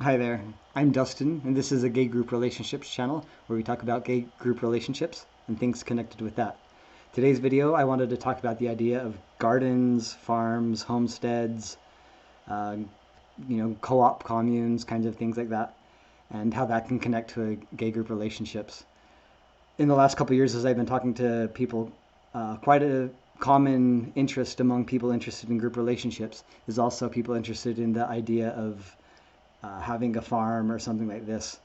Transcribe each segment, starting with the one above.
Hi there, I'm Dustin, and this is a gay group relationships channel where we talk about gay group relationships and things connected with that. Today's video, I wanted to talk about the idea of gardens, farms, homesteads, uh, co-op communes, kinds of things like that, and how that can connect to gay group relationships. In the last couple of years, as I've been talking to people, quite a common interest among people interested in group relationships is also people interested in the idea of having a farm or something like this.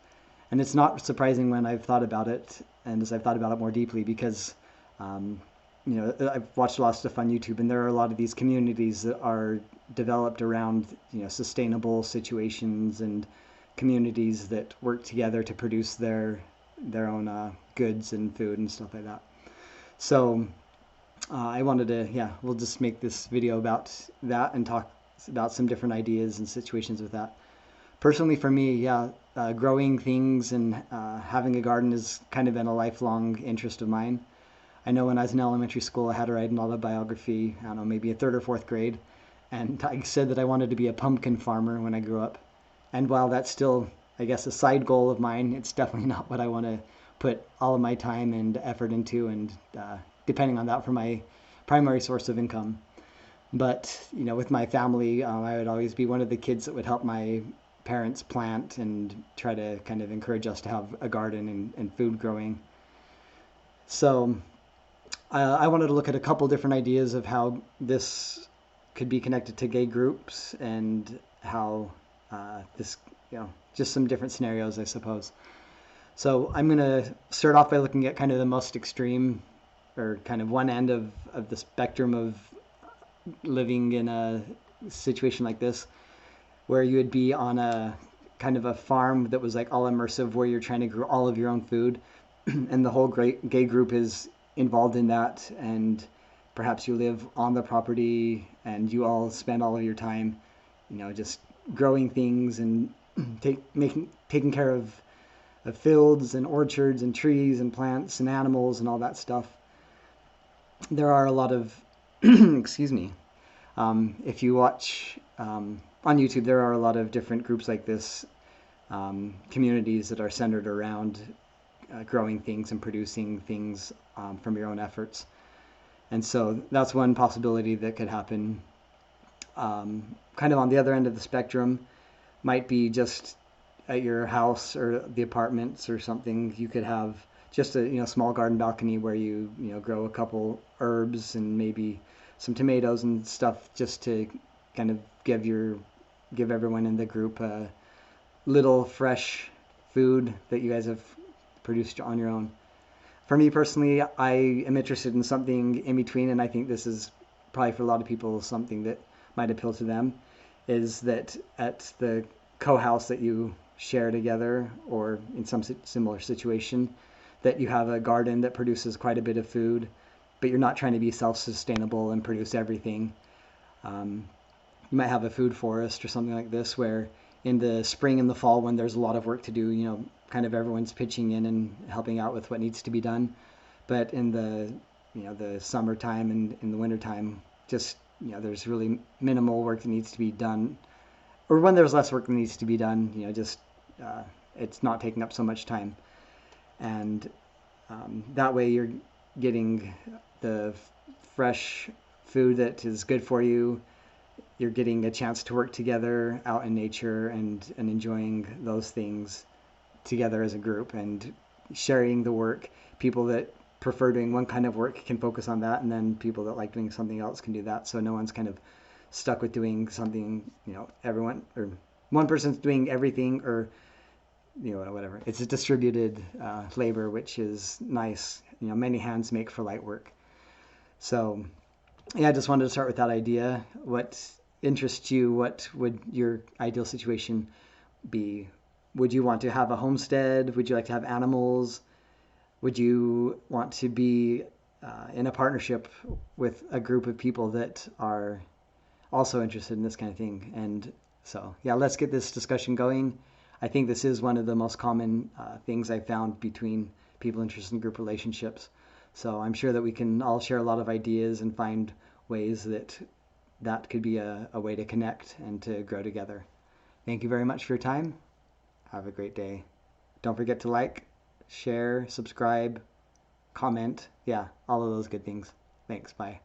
And it's not surprising when I've thought about it, and as I've thought about it more deeply, because um, I've watched a lot of stuff on YouTube, and there are a lot of these communities that are developed around sustainable situations and communities that work together to produce their own goods and food and stuff like that. So I wanted to, we'll just make this video about that and talk about some different ideas and situations with that. Personally, for me, growing things and having a garden has kind of been a lifelong interest of mine. I know when I was in elementary school, I had to write an autobiography, I don't know, maybe a third or fourth grade, and I said that I wanted to be a pumpkin farmer when I grew up. And while that's still, I guess, a side goal of mine, it's definitely not what I want to put all of my time and effort into, and depending on that for my primary source of income. But, with my family, I would always be one of the kids that would help my parents plant and try to kind of encourage us to have a garden and food growing. So I wanted to look at a couple different ideas of how this could be connected to gay groups and how this, just some different scenarios, I suppose. So I'm going to start off by looking at kind of the most extreme, or kind of one end of the spectrum of living in a situation like this, where you would be on a kind of a farm that was like all immersive, where you're trying to grow all of your own food, and the whole gay group is involved in that, and perhaps you live on the property and you all spend all of your time, just growing things and taking care of fields and orchards and trees and plants and animals and all that stuff. There are a lot of, excuse me, if you watch on YouTube, there are a lot of different groups like this, communities that are centered around growing things and producing things from your own efforts. And so that's one possibility that could happen. Kind of on the other end of the spectrum might be just at your house or the apartments or something. You could have just a small garden balcony where you grow a couple herbs and maybe some tomatoes and stuff, just to kind of give everyone in the group a little fresh food that you guys have produced on your own. For me personally, I am interested in something in between, and I think this is probably for a lot of people something that might appeal to them, is that at the co-house that you share together, or in some similar situation, that you have a garden that produces quite a bit of food, but you're not trying to be self-sustainable and produce everything. You might have a food forest or something like this, where in the spring and the fall, when there's a lot of work to do, kind of everyone's pitching in and helping out with what needs to be done. But in the summertime and in the wintertime, just, there's really minimal work that needs to be done. Or when there's less work that needs to be done, it's not taking up so much time. And that way you're getting the fresh food that is good for you. You're getting a chance to work together out in nature and enjoying those things together as a group and sharing the work. People that prefer doing one kind of work can focus on that, and then people that like doing something else can do that. So no one's kind of stuck with doing something, everyone, or one person's doing everything, or whatever. It's a distributed labor, which is nice. Many hands make for light work. So I just wanted to start with that idea. What interests you? What would your ideal situation be? Would you want to have a homestead? Would you like to have animals? Would you want to be in a partnership with a group of people that are also interested in this kind of thing? And so, let's get this discussion going. I think this is one of the most common things I've found between people interested in group relationships. So I'm sure that we can all share a lot of ideas and find ways that could be a way to connect and to grow together. Thank you very much for your time. Have a great day. Don't forget to like, share, subscribe, comment. Yeah, all of those good things. Thanks. Bye.